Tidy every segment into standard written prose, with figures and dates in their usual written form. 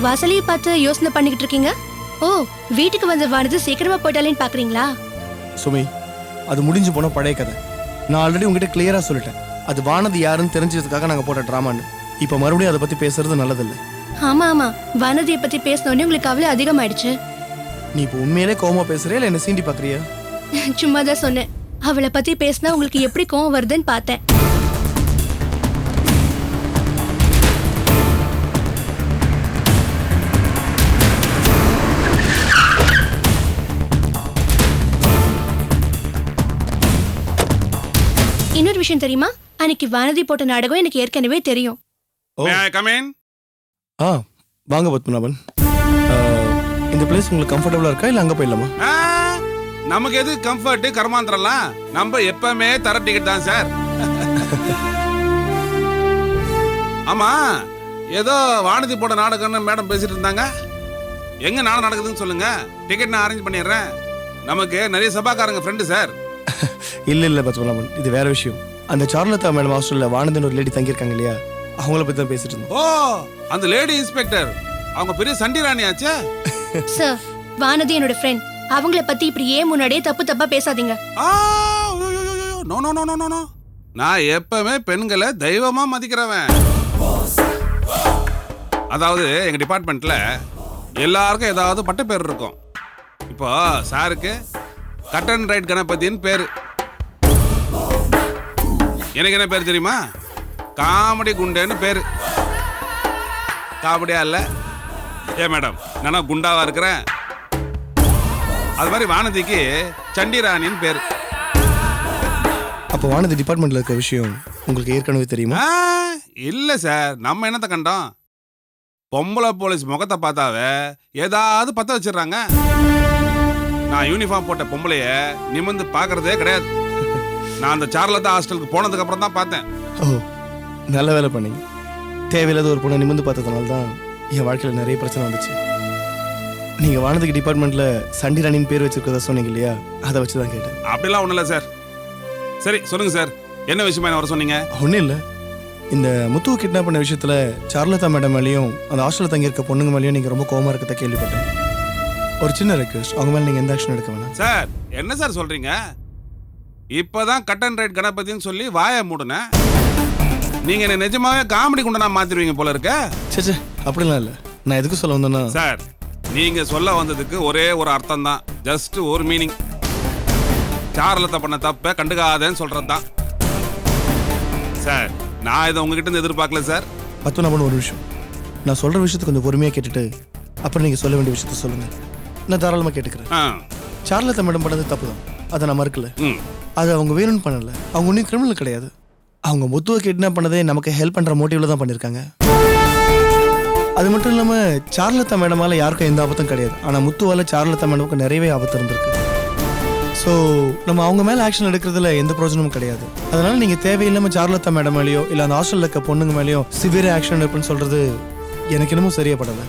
வாசலையே பார்த்து யோசனை பண்ணிக்கிட்டு இருக்கீங்க? ஓ, வீட்டுக்கு வந்த வானதி சீக்கிரமா போயிட்டாலேன்னு பாக்குறீங்களா? சுமி, அது முடிஞ்சு போன பழைய கதை. நான் ஆல்ரெடி உங்ககிட்ட கிளியரா சொல்லிட்டேன். அது வானதி யாருன்னு தெரிஞ்சதுக்காக நாங்க போட்ட டிராமான்னு. இப்ப மறுபடியும் அதை பத்தி பேசுறது நல்லதில்லை. ஆமா ஆமா, வானதியை பத்தி பேசினோடனே உங்களுக்கு கவலை அதிகமாயிடுச்சு. நீ இப்போ உண்மையிலே கோவமா பேசுறியா இல்ல என்ன சீண்டி பாக்குறியா? சும்மாதான் சொன்னேன். அவளை பத்தி பேசினா உங்களுக்கு எப்படி கோவம் வருதுன்னு பார்த்தேன். இன்னொரு விஷயம் தெரியுமா? அன்னைக்கு வானதி போட்ட நாடகம் எனக்கு ஏற்கனவே தெரியும். வாங்க பத்மநாபன். இந்த பிளேஸ் உங்களுக்கு கம்ஃபர்டபுளா இருக்கா இல்ல அங்க போயிடலாமா? நமக்கு எது கம்ஃபர்ட் கர்மாந்திரலாம், நம்ம எப்பவுமே தர டிக்கெட் தான் சார். ஆமா, ஏதோ வானதி போட்ட நாடகம்னு மேடம் பேசிட்டு இருந்தாங்க. எங்க நாடகம் நடக்குதுன்னு சொல்லுங்க, டிக்கெட் நான் அரேஞ்ச் பண்ணிடுறேன். நமக்கு நிறைய சபாக்காரங்க ஃப்ரெண்டு சார். இல்ல பத்மநாபன், இது வேற விஷயம். அந்த சார்லதா மேடம் ஹாஸ்டல்ல வானதின்னு ஒரு லேடி தங்கியிருக்காங்க இல்லையா, அவங்கள பத்தி தான் பேசிட்டு இருந்தோம். ஓ, அந்த லேடி இன்ஸ்பெக்டர், அவங்க பெரிய சண்டி ராணி ஆச்சே. சார், வானதி என்னோட ஃப்ரெண்ட். அவங்கள பத்தி இப்படி ஏன் முன்னாடியே தப்பு தப்பா பேசாதீங்க. No no no no no. நான் எப்பவுமே பெண்களை தெய்வமா மதிக்கிறவன். அதாவது எங்க டிபார்ட்மெண்ட்ல எல்லாருக்கும் ஏதாவது பட்ட பேர் இருக்கும். இப்போ சாருக்கு கட் அண்ட் ரைட் கணபதின்னு பேரு. எனக்கு என்ன பேர் தெரியுமா? காமெடி குண்டேன்னு பேரு. காமெடியா இல்ல ஏ மேடம், நான் குண்டாவா இருக்கிறேன். அது மாதிரி வானதிக்கு சண்டி ராணின்னு பேரு. அப்போ வானதி டிபார்ட்மெண்ட்ல இருக்க விஷயம் உங்களுக்கு ஏற்கனவே தெரியுமா? இல்ல சார், நம்ம என்னத்த கண்டோம்? பொம்பளை போலீஸ் முகத்தை பார்த்தாவே ஏதாவது பத்த வச்சிடறாங்க. நான் யூனிஃபார்ம் போட்ட பொம்பளைய நிமிர்ந்து பாக்குறதே கிடையாது. நான் அந்த சார்லதா ஹாஸ்டலுக்கு போனதுக்கு அப்புறம் தான் பார்த்தேன். ஓ, நல்ல வேலை பண்ணீங்க. தேவையில்லாத ஒரு பொண்ணை நிமிர்ந்து பார்த்ததுனால தான் என் வாழ்க்கையில் நிறைய பிரச்சனை வந்துச்சு. நீங்க வானதிக்கு டிபார்ட்மெண்ட்ல சண்டி ராணின்னு பேர் வச்சிருக்கிறதா சொன்னீங்க இல்லையா, அதை வச்சு தான் கேட்டேன். அப்படிலாம் ஒன்றும் இல்லை சார். சரி சொல்லுங்க சார், என்ன விஷயமா என்ன வர சொன்னீங்க? ஒன்றும் இல்லை, இந்த முத்துவை கிட்னாப் பண்ண விஷயத்துல சார்லதா மேடம் மேலேயும் அந்த ஹாஸ்டலில் தங்கியிருக்க பொண்ணுங்க மேலேயும் நீங்க ரொம்ப கோவமா இருக்கத கேள்விப்பட்டேன். ஒரு சின்ன ரெக்வெஸ்ட், அவங்க மேலே நீங்க எந்த ஆக்ஷன் எடுக்க வேணாம். சார், என்ன சார் சொல்றீங்க? இப்பதான் கட் அண்ட் ரைட் கணபதின்னு சொல்லி வாயை மூடுனேன். நீங்க என்ன நிஜமாவே காமெடி குண்டனா மாத்திருவீங்க போல இருக்க. சே, அப்படிலாம் இல்லை. நான் எதுக்கு சொல்ல வந்தேன்னா, சார், நீங்க சொல்ல வந்ததுக்கு ஒரே ஒரு அர்த்தம் தான், ஜஸ்ட் ஒரு மீனிங். சார்லத்தை பண்ண தப்ப கண்டுக்காதேன்னு சொல்றதுதான். சார், நான் இதை உங்ககிட்ட இருந்து எதிர்பார்க்கல சார். பத்மநாபன், ஒரு விஷயம், நான் சொல்ற விஷயத்தை கொஞ்சம் பொறுமையா கேட்டுட்டு அப்புறம் நீங்க சொல்ல வேண்டிய விஷயத்த சொல்லுங்க. நான் தாராளமா கேட்டுக்கிறேன். சார்லதா மேடம் பண்ணது தப்பு தான், அதை நான் மறுக்கல. அது அவங்க வேணும்னு பண்ணல. அவங்க ஒன்றும் கிரிமினல் கிடையாது. அவங்க முத்துவை கிட்னாப் பண்ணதே நமக்கு ஹெல்ப் பண்ற மோட்டிவ்ல தான் பண்ணிருக்காங்க. அது மட்டும் இல்லாம சார்லதா மேடமால யாருக்கும் எந்த ஆபத்தும் கிடையாது. ஆனா முத்துவால சார்லதா மேடமுக்கு நிறையவே ஆபத்து இருந்திருக்கு. ஸோ நம்ம அவங்க மேல ஆக்ஷன் எடுக்கிறதுல எந்த பிரயோஜனமும் கிடையாது. அதனால நீங்க தேவையில்லாம சார்லதா மேடம் மேலேயோ இல்ல அந்த ஹாஸ்டல்ல இருக்க பொண்ணுங்க மேலேயோ சிவியர் ஆக்ஷன் எடுப்புன்னு சொல்றது எனக்கு என்னமோ சரியா படல.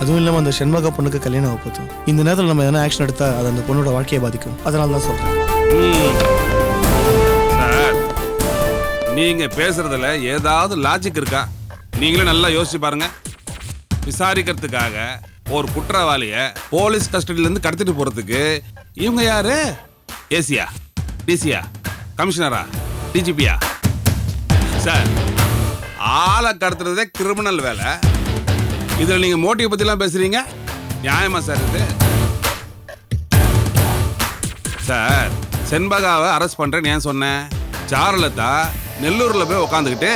அதுவும் இல்லாம அந்த செண்பகா பொண்ணுக்கு கல்யாணம் ஆகப்போதும். இந்த நேரத்தில் நம்ம எதனா ஆக்ஷன் எடுத்தா அது அந்த பொண்ணோட வாழ்க்கையை பாதிக்கும். அதனால தான் சொல்றேன். சார், நீங்க பேசுறதுல ஏதாவது லாஜிக் இருக்கா? நீங்களே நல்லா யோசிச்சு பாருங்க. விசாரிக்கிறதுக்காக ஒரு குற்றவாளிய போலீஸ் கஸ்டடியில இருந்து கடத்திட்டு போறதுக்கு இவங்க யாரு? ஏசியா, டிசியா, கமிஷனரா, டிஜிபியா? சார், ஆளை கடத்துறதே கிரிமினல் வேலை. இதுல நீங்க மோட்டிவ் பத்தி எல்லாம் பேசுறீங்க, நியாயமா சார் இது? சார், செண்பகாவை அரெஸ்ட் பண்றேன்னு ஏன் சொன்னேன்? சார்லதா நெல்லூர்ல போய் உட்காந்துக்கிட்டு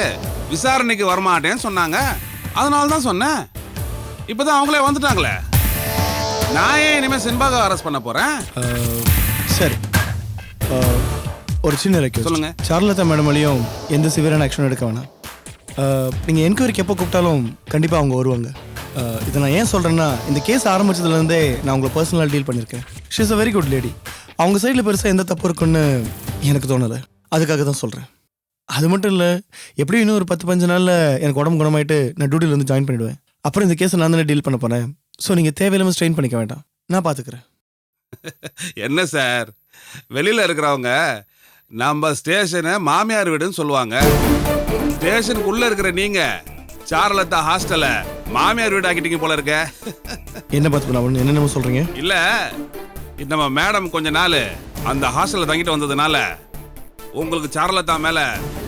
விசாரணைக்கு வரமாட்டேன்னு சொன்னாங்க. அதனால தான் சொன்னேன். இப்பதான் அவங்களே வந்துட்டாங்களே. நான் ஏன் இனிமே செண்பகாவை அரெஸ்ட் பண்ண போறேன்? சரி, ஒரு சின்ன ரெக்வெஸ்ட் சொல்லுங்க. சார்லதா மேடம் மேலேயும் எந்த சிவியரான ஆக்ஷன் எடுக்க வேணாம். நீங்க என்கொயரிக்கு எப்போ கூப்பிட்டாலும் கண்டிப்பா அவங்க வருவாங்க. இதை நான் ஏன் சொல்றேன்னா, இந்த கேஸ் ஆரம்பிச்சதுலேருந்தே நான் உங்களை பர்சனலாக டீல் பண்ணியிருக்கேன். She is a very good lady. அவங்க சைடில் பெருசாக எந்த தப்பு இருக்குன்னு எனக்கு தோணலை. அதுக்காக தான் சொல்கிறேன். அது மட்டும் இல்லை, எப்படியும் இன்னும் ஒரு 10-15 நாளில் எனக்கு உடம்பு குணமாயிட்டு நான் டியூட்டியில் வந்து ஜாயின் பண்ணிவிடுவேன். அப்புறம் இந்த கேஸை நான் தானே டீல் பண்ண போகிறேன். ஸோ நீங்கள் தேவையில்லாமல் ஸ்ட்ரெயின் பண்ணிக்க வேண்டாம், நான் பார்த்துக்கிறேன். என்ன சார், வெளியில் இருக்கிறவங்க நம்ம ஸ்டேஷனை மாமியார் வீடுன்னு சொல்லுவாங்க. ஸ்டேஷனுக்குள்ளே இருக்கிற நீங்கள் சார்லதா ஹாஸ்டலை மாமியார் வீடு ஆக்கிட்டீங்க போல இருக்க. என்ன பத்மநாபன் என்னென்ன சொல்றீங்க? இல்ல நம்ம மேடம் கொஞ்ச நாள் அந்த ஹாஸ்டல்ல தங்கிட்டு வந்ததுனால உங்களுக்கு சார்லதா மேல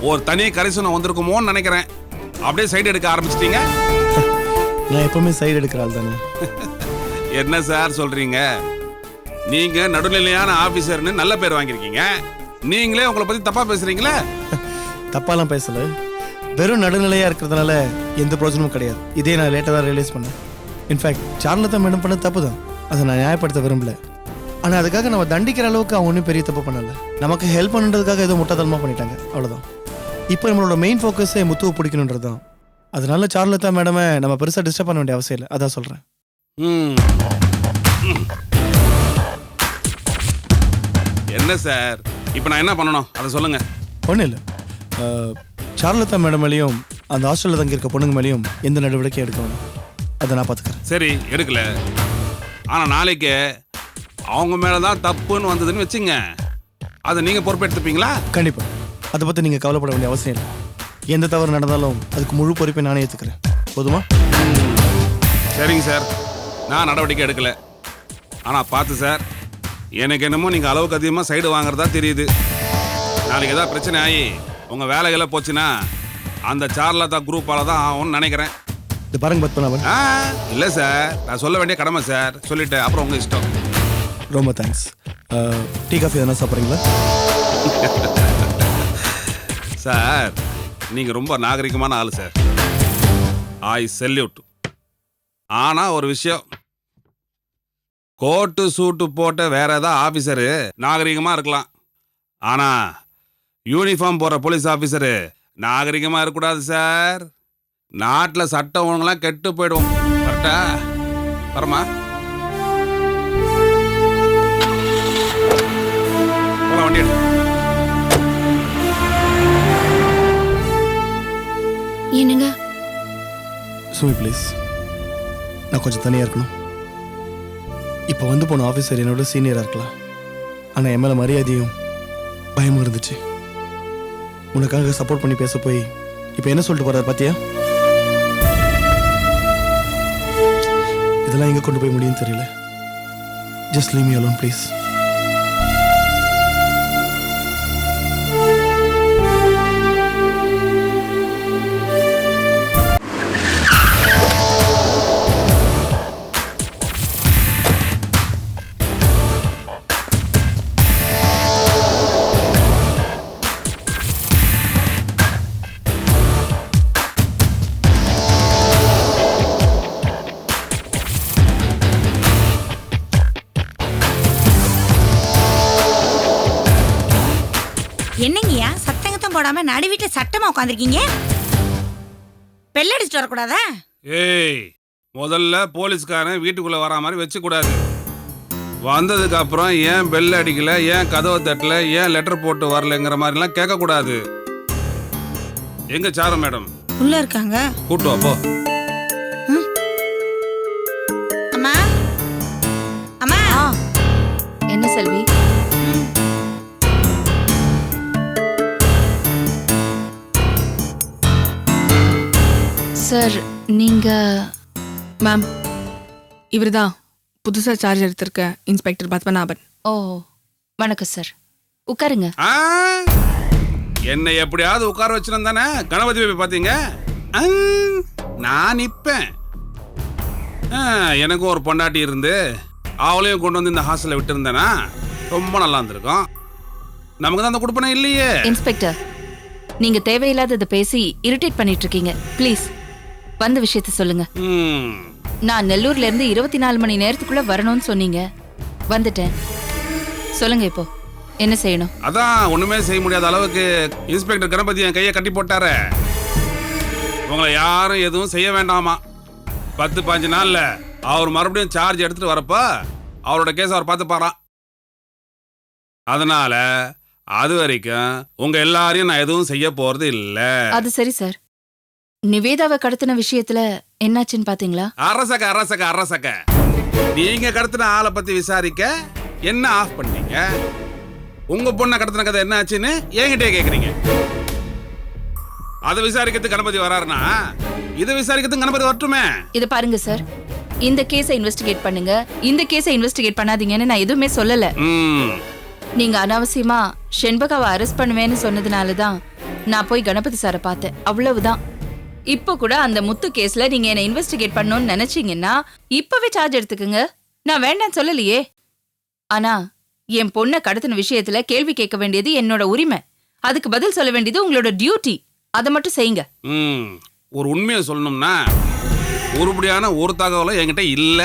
ஒரு தனி கரிசனம் வந்திருக்குமோன்னு நினைக்கிறேன். அப்படியே சைடு எடுக்க ஆரம்பிச்சிட்டீங்க. நான் எப்பவுமே சைடு எடுக்கிற ஆள் தானே. என்ன சார் சொல்றீங்க? நீங்க நடுநிலையான ஆபீசர்னு நல்ல பேர் வாங்கியிருக்கீங்க. நீங்களே உங்களை பத்தி தப்பா பேசுறீங்களே. தப்பாலாம் பேசல, வெறும் நடுநிலையா இருக்கிறதுனால எந்த பிரோஜனமும் கிடையாது. இதே நான் லேட்டாக தான் ரியலைஸ் பண்ணேன். இன்ஃபேக்ட் சார்லதா மேடம் பண்ண தப்பு தான், அதை நான் நியாயப்படுத்த விரும்பல. ஆனால் அதுக்காக நம்ம தண்டிக்கிற அளவுக்கு அவங்க ஒன்றும் பெரிய தப்பு பண்ணல. நமக்கு ஹெல்ப் பண்ணுறதுக்காக ஏதோ முட்டாள்தனமாக பண்ணிட்டாங்க, அவ்வளோதான். இப்போ நம்மளோட மெயின் ஃபோக்கஸே முத்துவை பிடிக்கணுன்றது தான். அதனால சார்லதா மேடமை நம்ம பெருசாக டிஸ்டர்ப் பண்ண வேண்டிய அவசியம் இல்லை, அதான் சொல்கிறேன். என்ன சார் இப்போ நான் என்ன பண்ணணும் அதை சொல்லுங்க. ஒன்றும் இல்லை, சார்லதா மேடம் மேலேயும் அந்த ஹாஸ்டலில் தங்கியிருக்க பொண்ணுங்க மேலேயும் எந்த நடவடிக்கையும் எடுக்க வேணும், அதை நான் பார்த்துக்கிறேன். சரி எடுக்கல, ஆனால் நாளைக்கு அவங்க மேலே தான் தப்புன்னு வந்ததுன்னு வச்சுங்க, அதை நீங்கள் பொறுப்பெடுத்துப்பீங்களா? கண்டிப்பாக, அதை பற்றி நீங்கள் கவலைப்பட வேண்டிய அவசியம் இல்லை. எந்த தவறு நடந்தாலும் அதுக்கு முழு பொறுப்பை நானே ஏற்றுக்கிறேன். போதுமா? சரிங்க சார், நான் நடவடிக்கை எடுக்கல. ஆனால் பார்த்து சார், எனக்கு என்னமோ நீங்கள் அளவுக்கு அதிகமாக சைடு வாங்குறதா தெரியுது. நாளைக்கு ஏதாவது பிரச்சனை ஆகி உங்கள் வேலைகளை போச்சுன்னா அந்த சார்லதா குரூப்பால் தான் ஆகும்னு நினைக்கிறேன். இது பாருங்க பத்மநாபன். இல்லை சார், நான் சொல்ல வேண்டிய கடமை சார், சொல்லிட்டேன். அப்புறம் உங்கள் இஷ்டம். ரொம்ப தேங்க்ஸ். டீ காஃபி எதனா சாப்பிட்றீங்களா? சார் நீங்கள் ரொம்ப நாகரிகமான ஆள் சார், ஐ செல்யூட். ஆனால் ஒரு விஷயம், கோட்டு சூட்டு போட்ட வேற ஏதாவது ஆஃபீஸரு நாகரிகமாக இருக்கலாம், ஆனால் யூனிஃபார்ம் போடுற போலீஸ் ஆஃபீஸரு நாகரிகமாக இருக்கக்கூடாது சார். நாட்டில் சட்டம் ஒழுங்கெல்லாம் கெட்டு போயிடும். கரெக்டா? வரமா வண்டி எடு. என்னங்க? சுமி ப்ளீஸ், நான் கொஞ்சம் தனியாக இருக்கணும். இப்போ வந்து போன ஆஃபீஸர் என்னோட சீனியராக இருக்கலாம், ஆனால் என் மேலே மரியாதையும் பயமும் இருந்துச்சு. உனக்காக சப்போர்ட் பண்ணி பேச போய் இப்போ என்ன சொல்லிட்டு போறாரு பாத்தியா? இதெல்லாம் எங்கே கொண்டு போய் முடியும்னு தெரியல. Just leave me alone please. என்னங்கய்யா சத்தங்கத்தம் போடாம நடு வீட்டுல சட்டமா உட்காந்துருக்கீங்க? பெல் அடிச்சுட்டு வரக்கூடாதா? ஏய், முதல்ல போலீஸ்காரன் வீட்டுக்குள்ள வரா மாதிரி வச்சு கூடாது. வந்ததுக்கு அப்புறம் ஏன் பெல் அடிக்கல, ஏன் கதவை தட்டல, ஏன் லெட்டர் போட்டு வரலங்கிற மாதிரிலாம் கேட்கக்கூடாது. எங்க சாரு மேடம்? உள்ள இருக்காங்க. கூட்டு வா போ. அம்மா அம்மா. என்ன செல்வி? சார் நீங்க மேம் இவர்தான் புதுசா சார்ஜ் எடுத்திருக்க இன்ஸ்பெக்டர் பத்மநாபன். ஓ வணக்கம் சார், உட்காருங்க. என்னை எப்படியாவது உட்கார வச்சிருந்தானே தானே கணபதி பேபி பார்த்தீங்க. நான் நிற்பேன். எனக்கும் ஒரு பொண்டாட்டி இருந்து அவளையும் கொண்டு வந்து இந்த ஹாஸ்டலில் விட்டுருந்தேனா ரொம்ப நல்லா இருந்திருக்கும். நமக்கு தான் அந்த குடுப்பனை இல்லையே. இன்ஸ்பெக்டர், நீங்க தேவையில்லாததை பேசி இரிட்டேட் பண்ணிட்டு இருக்கீங்க. ப்ளீஸ் வந்த விஷயத்த சொல்லுங்க. நான் நெல்லூர்ல இருந்து 24 மணி நேரத்துக்குள்ள வரணும்னு சொன்னீங்க, வந்துட்டேன். சொல்லுங்க இப்போ என்ன செய்யணும்? அதான் ஒண்ணுமே செய்ய முடியாத அளவுக்கு இன்ஸ்பெக்டர் கணபதி என் கையை கட்டி போட்டாரு. உங்களை யாரும் எதுவும் செய்ய வேண்டாமா. 10-15 நாள்ல அவர் மறுபடியும் சார்ஜ் எடுத்துட்டு வரப்ப அவரோட கேஸ் அவர் பார்த்துப்பாராம். அதனால அது வரைக்கும் உங்க எல்லாரையும் நான் எதுவும் செய்ய போறது இல்ல. அது சரி சார், நிவேதாவை கடத்தின விஷயத்துல என்னாச்சுன்னு பாத்தீங்களா? அரசக நீங்க கடத்தின ஆளை பத்தி விசாரிக்க என்ன ஆஃப் பண்ணீங்க? உங்க பொண்ணை கடத்தின கதை என்ன ஆச்சுன்னு என்கிட்டே கேக்குறீங்க. அதை விசாரிக்கிறதுக்கு கணபதி வராருன்னா இதை விசாரிக்கிறதுக்கு கணபதி வரட்டுமே. இத பாருங்க சார், இந்த கேஸை இன்வெஸ்டிகேட் பண்ணுங்க, இந்த கேஸை இன்வெஸ்டிகேட் பண்ணாதீங்கன்னு நான் எதுவுமே சொல்லல. நீங்க அனாவசியமா ஷென்பகாவை அரெஸ்ட் பண்ணுவேன்னு சொன்னதுனால தான் நான் போய் கணபதி சாரை பார்த்தேன், அவ்வளவுதான். இப்போ கூட அந்த முத்து கேஸ்ல நீங்க என்ன இன்வெஸ்டிகேட் பண்ணணும்னு நினைச்சீங்கன்னா இப்பவே சார்ஜ் எடுத்துக்கங்க, நான் வேண்டாம்னு சொல்லலையே. ஆனா என் பொண்ணை கடத்தின விஷயத்துல கேள்வி கேட்க வேண்டியது என்னோட உரிமை, அதுக்கு பதில் சொல்ல வேண்டியது உங்களோட டியூட்டி. அதை மட்டும் செய்யுங்க. ஒரு உண்மையை சொல்லணும்னா உருப்படியான ஒரு தகவலும் என்கிட்ட இல்ல.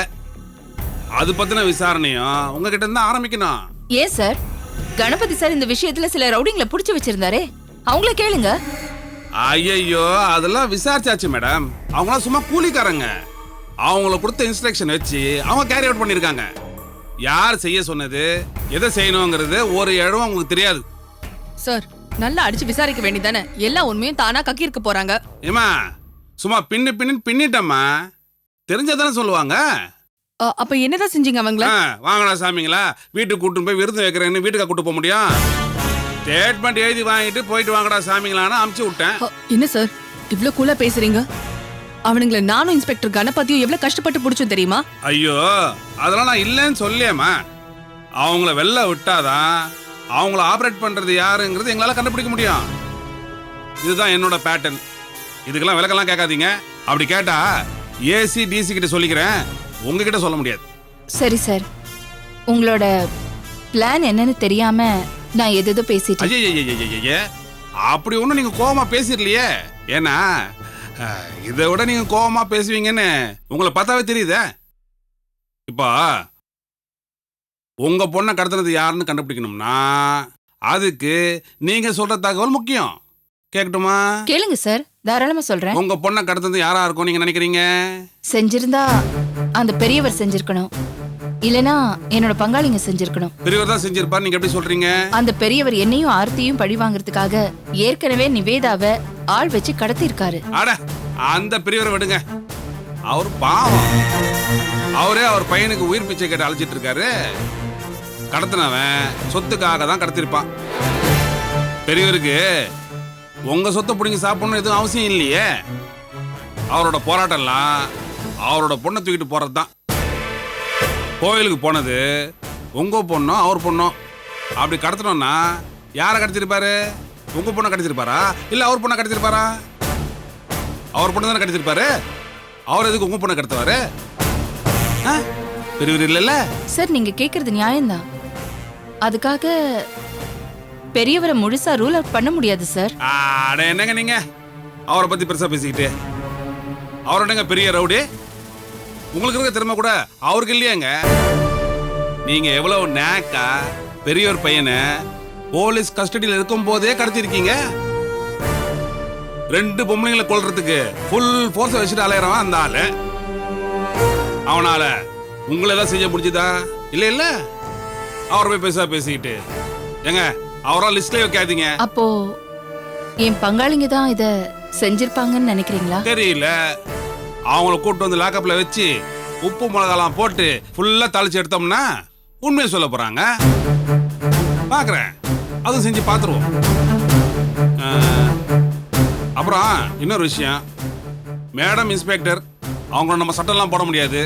அது பத்தின விசாரணையும் உங்ககிட்ட இருந்து ஆரம்பிக்கணும். ஏன் சார், கணபதி சார் இந்த விஷயத்துல சில ரவுடிங்களை புடிச்சு வச்சிருந்தாரே, அவங்கள கேளுங்க. ஐயோ, அதெல்லாம் விசாரிச்சாச்சு மேடம். அவங்களாம் சும்மா கூலிக்காரங்க. அவங்கள கொடுத்த இன்ஸ்ட்ரக்ஷன் வச்சு அவங்க கேரி அவுட் பண்ணிருக்காங்க. யார் செய்ய சொன்னது, எதை செய்யணுங்கிறது ஒரு இடம் உங்களுக்கு தெரியாது. சார், நல்லா அடிச்சு விசாரிக்க வேண்டியதானே, எல்லா உண்மையும் தானா கக்கி இருக்க போறாங்க. ஏமா சும்மா பின்னிட்டம்மா, தெரிஞ்சதானே சொல்லுவாங்க. அப்ப என்னதான் செஞ்சீங்க அவங்கள? வாங்கடா சாமிங்களா, வீட்டுக்கு கூட்டு போய் விருந்து வைக்கிறேன்னு வீட்டுக்கா கூட்டு போக முடியும்? ஸ்டேட்மெண்ட் எழுதி வாங்கிட்டு போயிட்டு வாங்கடா சாமிங்களான்னு அமுச்சு விட்டேன். என்ன சார் இவ்ளோ கூலா பேசுறீங்க? அவனுங்களை நானும் இன்ஸ்பெக்டர் கணபதியும் எவ்வளவு கஷ்டப்பட்டு பிடிச்சோம் தெரியுமா? ஐயோ, அதெல்லாம் நான் இல்லைன்னு சொல்லியேம்மா. அவங்கள வெளில விட்டாதான் அவங்கள ஆப்ரேட் பண்றது யாருங்கிறது எங்களால கண்டுபிடிக்க முடியும். இதுதான் என்னோட பேட்டர்ன். இதுக்கெல்லாம் விளக்கெல்லாம் கேட்காதீங்க. அப்படி கேட்டா ஏசி டிசி கிட்ட சொல்லிக்கிறேன், உங்ககிட்ட சொல்ல முடியாது. சரி சார், உங்களோட பிளான் என்னன்னு தெரியாம நான் எதோ பேசிட்டேன். ஐயே, அப்படி ஒன்றும் நீங்க கோவமா பேசிடலையே. ஏன்னா இதை விட நீங்க கோவமா பேசுவீங்கன்னு உங்களை பார்த்தாவே தெரியுதே. இப்போ உங்க பொண்ணை கடத்தினது யாருன்னு கண்டுபிடிக்கணும்னா அதுக்கு நீங்க சொல்ற தகவல் முக்கியம். கேட்கட்டுமா? கேளுங்க சார், தாராளமா சொல்றேன். உங்க பொண்ணை கடத்தினது யாரா இருக்கும் நீங்க நினைக்கிறீங்க? செஞ்சிருந்தா அந்த பெரியவர் செஞ்சிருக்கணும், இல்லனா என்னோட பங்காளிங்க செஞ்சிருக்கணும். பெரியவர் தான் செஞ்சிருப்பார், நீங்க எப்படி சொல்றீங்க? அந்த பெரியவர் என்னையும் ஆர்த்தியும் பழி வாங்குறதுக்காக ஏற்கனவே நிவேதாவை ஆள் வச்சு கடத்தி இருக்காரு. அட, அந்த பெரியவரை விடுங்க, அவர் பாவம். அவரே அவர் பையனுக்கு உயிர் பிச்சை கேட்டு அழைச்சிட்டு இருக்காரு. கடத்தினவன் சொத்துக்காக தான் கடத்திருப்பான். பெரியவருக்கு உங்க சொத்தை பிடிங்க சாப்பிடணும் எதுவும் அவசியம் இல்லையே. அவரோட போராட்டம்லாம் அவரோட பொண்ணை தூக்கிட்டு போறது தான். கோயிலுக்கு போனது உங்க பொண்ணும் அவர் பொண்ணும். அப்படி கடத்தணும்னா யாரை கடத்திருப்பாரு? உங்க பொண்ணை கடத்திருப்பாரா இல்ல அவர் பொண்ணை கடத்திருப்பாரா? அவர் பொண்ணு தானே கடத்திருப்பாரு. அவர் எதுக்கு உங்க பொண்ணை கடத்துவாரு? பெரியவர் இல்லைல்ல சார், நீங்க கேக்குறது நியாயம்தான். அதுக்காக பெரியவரை முழுசா ரூல் அவுட் பண்ண முடியாது சார். அட, என்னங்க நீங்க அவரை பத்தி பெருசா பேசிக்கிட்டு? அவரோடங்க பெரிய ரவுடி, உங்களுக்கு இருக்க திறமை கூட அவருக்கு இல்லையாங்க. நீங்க எவ்வளவு நேக்கா பெரியவர் பையனை போலீஸ் கஸ்டடியில் இருக்கும் போதே கடத்திருக்கீங்க. 2 பொம்பளைங்களை கொல்றதுக்கு ஃபுல் ஃபோர்ஸ் வச்சுட்டு அலையறவன் அந்த ஆளு. அவனால உங்களை தான் செய்ய முடிஞ்சுதா? இல்ல இல்ல, அவரை போய் பெருசா பேசிக்கிட்டு ஏங்க அவரா லிஸ்ட்லயே வைக்காதீங்க. அப்போ என் பங்காளிங்க தான் இத செஞ்சிருப்பாங்கன்னு நினைக்கிறீங்களா? தெரியல. அவங்கள கூட்டு வந்து லாக்கப்ல வச்சு உப்பு மிளகாலாம் போட்டு ஃபுல்லா தாளிச்சு எடுத்தோம்னா உண்மையை சொல்ல போறாங்க. பாக்குறேன், அதுவும் செஞ்சு பார்த்துருவோம். அப்புறம் இன்னொரு விஷயம், மேடம் இன்ஸ்பெக்டர் அவங்கள நம்ம சட்டம்லாம் போட முடியாது.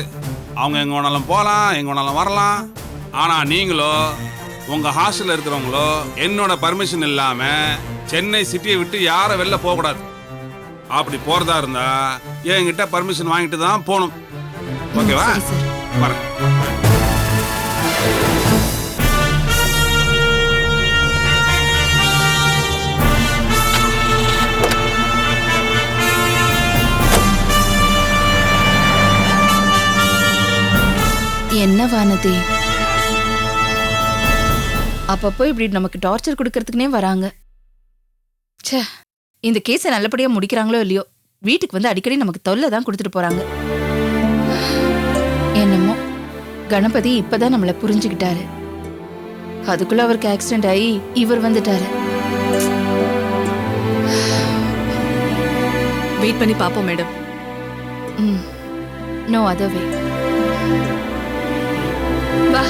அவங்க எங்க வேணாலும் போகலாம், எங்க வேணாலும் வரலாம். ஆனா நீங்களோ உங்க ஹாஸ்டல்ல இருக்கிறவங்களோ என்னோட பர்மிஷன் இல்லாம சென்னை சிட்டியை விட்டு யாரும் வெளில போக கூடாது. அப்படி போறதா இருந்தா என்கிட்ட பர்மிஷன் வாங்கிட்டு தான் போகணும். ஓகேவா? சரி சார். வரேன். என்ன வானதி, அப்பப்போ இப்படி நமக்கு டார்ச்சர் கொடுக்கறதுக்குனே வராங்க. ச்சே, இந்த கேஸை நல்லபடியா முடிக்கிறாங்களோ இல்லையோ, வீட்டுக்கு வந்து அடிக்கடி நமக்கு தொல்லை தான் கொடுத்துட்டு போறாங்க. என்னமோ கணபதி இப்பதான் நம்மள புரிஞ்சுக்கிட்டாரு. அதுக்குள்ள அவருக்கு ஆக்சிடென்ட் ஆகி இவர் வந்துட்டாரு. வெயிட் பண்ணி பாப்போம் மேடம். No other way. வா.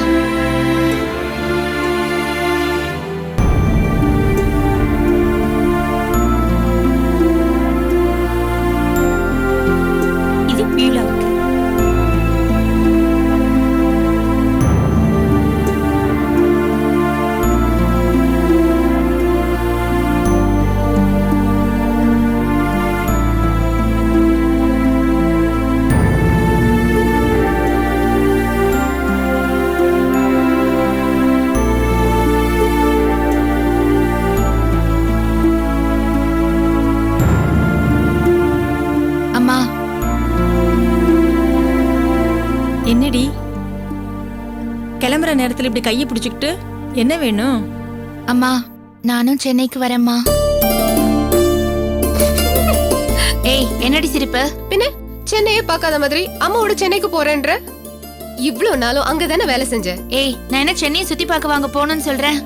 கிளம்புற நேரத்துல இப்படி கையை பிடிச்சுக்கிட்டு என்ன வேணும்? அம்மா நானும் சென்னைக்கு வரேம்மா. ஏய் என்னடி சிரிப்பு? பின்ன சென்னையே பார்க்காத மாதிரி அம்மாவோட சென்னைக்கு போறேன்ற? இவ்ளோ நாளும் அங்கதானே வேலை செஞ்ச. ஏய் நான் என்ன சென்னையை சுத்தி பார்க்க வாங்க போகணும்னு சொல்றேன்.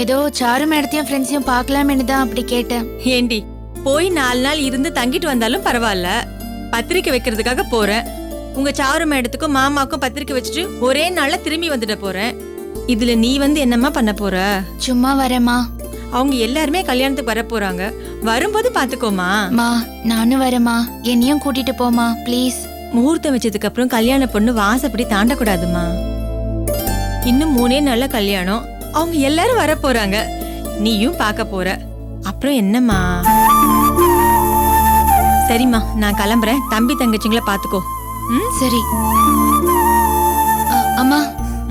ஏதோ சாரு மேடத்தையும் ஃப்ரெண்ட்ஸையும் பார்க்கலாமேன்னு தான் அப்படி கேட்டேன். ஏண்டி போய் 4 நாள் இருந்து தங்கிட்டு வந்தாலும் பரவாயில்ல, பத்திரிக்கை வைக்கிறதுக்காக போறேன். உங்க சாரு மேடத்துக்கும் மாமாக்கும் பத்திரிக்கை வச்சுட்டு ஒரே நாள்ல திரும்பி வந்துட போறேன். இதுல நீ வந்து என்னம்மா பண்ண போற? சும்மா வரேம்மா. அவங்க எல்லாருமே கல்யாணத்துக்கு வர போறாங்க, வரும்போது பாத்துக்கோமா. மா நானும் வரேம்மா, என்னையும் கூட்டிட்டு போமா ப்ளீஸ். முகூர்த்தம் வச்சதுக்கு அப்புறம் கல்யாண பொண்ணு வாசப்படி தாண்டக்கூடாதுமா. இன்னும் 3 நாள்ல கல்யாணம், அவங்க எல்லாரும் வர போறாங்க, நீயும் பார்க்க போற. அப்புறம் என்னம்மா? சரிம்மா நான் கிளம்புறேன், தம்பி தங்கச்சிங்கள பாத்துக்கோ. சரி அம்மா.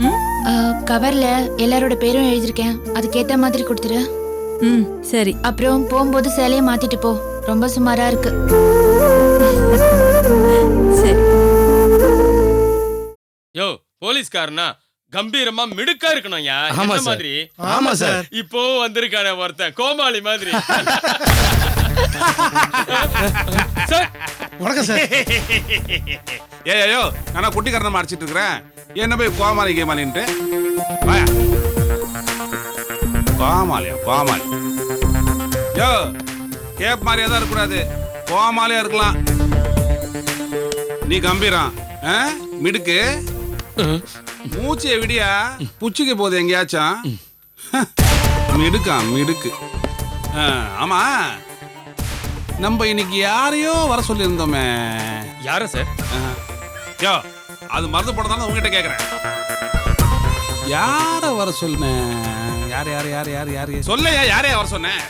ம் கவர்ல எல்லாரோட பேரும் எழுதிருக்கேன், அதுக்கேத்த மாதிரி கொடுத்துரு. ம் சரி. அப்புறம் போகும்போது சேலையை மாத்திட்டு போ, ரொம்ப சுமாரா இருக்கு. சரி. யோ போலீஸ்காரனா கம்பீரமா மிடுக்கா இருக்கணும் யா. ஆமா என்ன சார். மாதிரி? ஆமா சார். இப்போ வந்திருக்கானே ஒருத்தன் கோமாளி மாதிரி. சார் வணக்கம் சார். ஏயோ நான் குட்டிக்காரனமா அடிச்சிட்டு இருக்கிறேன், என்ன போய் கோமாளி கேமாலின்ட்டு வாயா. கோமாளியா கோமாளி? யோ கேப் மாதிரியா தான் இருக்கக்கூடாது, கோமாளியா இருக்கலாம். நீ கம்பீரம் மிடுக்கு, மூச்சு விடியா புச்சுக்கு போகுது எங்கேயாச்சும். மிடுக்கா மிடுக்கு. ஆமா நம்ம இன்னைக்கு யாரையோ வர சொல்லி இருந்தோமே. யார சார்? யோ அது மருந்து போட்டதால உங்ககிட்ட கேக்குறேன், யார வர சொன்னேன்? யார் யார் யார் யார் யார் சொல்லையா, யாரையா வர சொன்னேன்?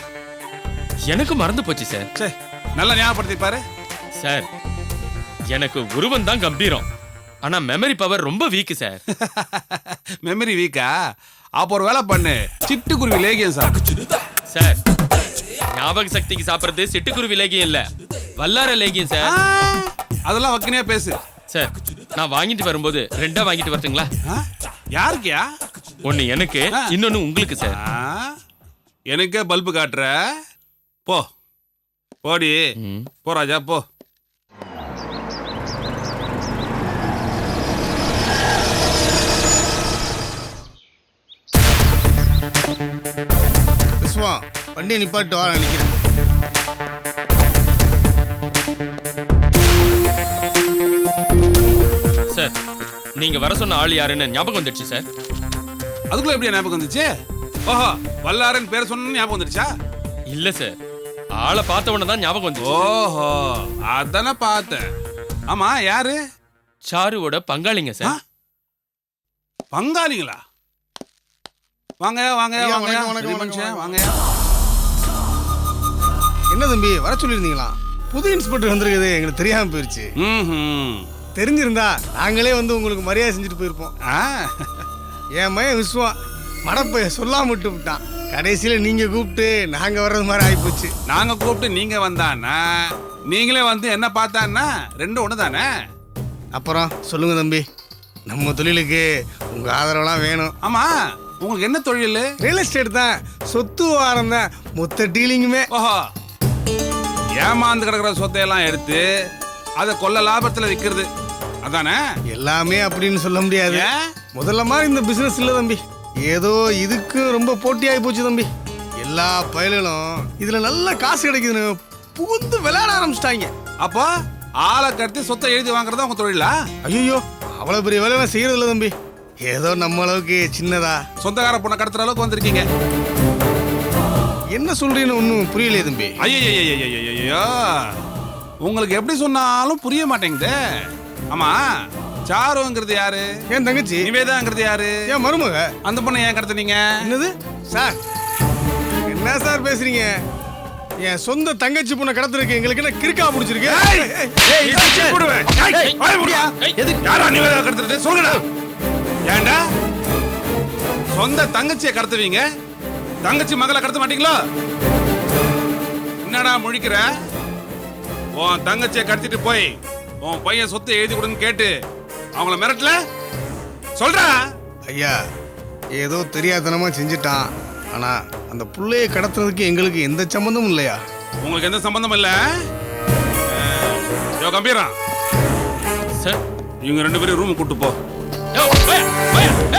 எனக்கு மறந்து போச்சு சார். சே நல்லா ஞாபகப்படுத்தி பாரு. சார் எனக்கு உருவம் தான் கம்பீரம், ஆனா மெமரி பவர் ரொம்ப வீக் சார். மெமரி வீக்கா? அப்போ ஒரு வேலை பண்ணு, சிட்டுக்குருவி லேகியம் சாப்பிடு. சார் ஞாபக சக்திக்கு சாப்பிடுறது சிட்டுக்குருவி லேகியம் இல்ல, வல்லார லேகியம் சார். அதெல்லாம் வக்கினியா பேசு. சார் நான் வாங்கிட்டு வரும்போது 2 வாங்கிட்டு வரட்டுங்களா? யாருக்கியா? ஒன்னு எனக்கு, இன்னொன்னு உங்களுக்கு சார். எனக்கே பல்பு காட்டுற, போ போடி போ ராஜா போ. வண்டியை நிப்பாட்டு வா, நினைக்கிறேன். சார் நீங்க வர சொன்ன ஆள் யாருன்னு ஞாபகம் வந்துடுச்சு சார். அதுக்குள்ள எப்படி ஞாபகம் வந்துச்சு? ஓஹோ வல்லாரன் பேர் சொன்ன ஞாபகம் வந்துடுச்சா? இல்ல சார், ஆளை பார்த்த உடனே தான் ஞாபகம் வந்துச்சு. ஓஹோ அதானே பார்த்தேன். ஆமா யாரு? சாருவோட பங்காளிங்க சார். பங்காளிங்களா? வாங்க வாங்க வாங்க வாங்க. என்ன தம்பி வர சொல்லியிருந்தீங்களா? புது இன்ஸ்பெக்டர் வந்திருக்குது, எங்களுக்கு தெரியாம போயிருச்சு. தெரிஞ்சிருந்தா நாங்களே வந்து உங்களுக்கு மரியாதை செஞ்சுட்டு போயிருப்போம். என் மகன் விஸ்வா மடப்பைய சொல்லாம விட்டு விட்டான், கடைசியில நீங்க கூப்பிட்டு நாங்க வர்றது மாதிரி ஆயிப்போச்சு. நாங்க கூப்பிட்டு நீங்க வந்தானா, நீங்களே வந்து என்ன பார்த்தான்னா ரெண்டும் ஒண்ணு தானே. அப்புறம் சொல்லுங்க தம்பி, நம்ம தொழிலுக்கு உங்க ஆதரவுலாம் வேணும். ஆமா உங்களுக்கு என்ன தொழில்? ரியல் எஸ்டேட் தான், சொத்து வாரம் தான், மொத்த டீலிங்குமே. ஓஹோ ஏமாந்து கிடக்கிற சொத்தையெல்லாம் எடுத்து அதை கொள்ள லாபத்துல விற்கிறது அதானே? எல்லாமே அப்படின்னு சொல்ல முடியாது. முதல்ல மாதிரி இந்த பிசினஸ் இல்ல தம்பி, ஏதோ இதுக்கு ரொம்ப போட்டியாகி போச்சு தம்பி. எல்லா பயலும் இதுல நல்ல காசு கிடைக்குதுன்னு புகுந்து விளையாட ஆரம்பிச்சிட்டாங்க. அப்போ ஆளை கட்டி சொத்தை எழுதி வாங்குறதா உங்க தொழிலா? ஐயோ அவ்வளவு பெரிய வேலை செய்யறது இல்ல தம்பி, ஏதோ நம்ம அளவுக்கு சின்னதா சொந்தக்கார பொண்ணை கடத்துற அளவுக்கு வந்திருக்கீங்க. என்ன சொல்றீன்னு ஒன்னும் புரியலையே தம்பி. ஐயோ உங்களுக்கு எப்படி சொன்னாலும் புரிய மாட்டேங்குது. ஆமா சாருங்கிறது யாரு? என் தங்கச்சி. நிவேதாங்கிறது யாரு? என் மருமக. அந்த பொண்ணை ஏன் கடத்துனீங்க? என்னது சார், என்ன சார் பேசுறீங்க? என் சொந்த தங்கச்சி பொண்ணை கடத்துறதுக்கு எங்களுக்கு என்ன கிறுக்கா பிடிச்சிருக்கு? நிவேதா கடத்துறது சொல்லுடா. ஏண்டா சொந்த தங்கச்சியை கடத்துவீங்க, தங்கச்சி மகளை கடத்த மாட்டீங்களா? என்னடா முழிக்கிற? உன் தங்கச்சியை கடத்திட்டு போய் உன் பையன் சொத்தை எழுதி கொடுன்னு கேட்டு அவங்கள மிரட்டல சொல்றா. ஐயா ஏதோ தெரியாதனமா செஞ்சுட்டான். ஆனா அந்த புள்ளைய கடத்துறதுக்கு எங்களுக்கு எந்த சம்மந்தமும் இல்லையா? உங்களுக்கு எந்த சம்பந்தம் இல்ல? யோ கம்பீரா சார் இவங்க 2 பேரும் ரூம் கூட்டு போ. யோ, போயா, போயா.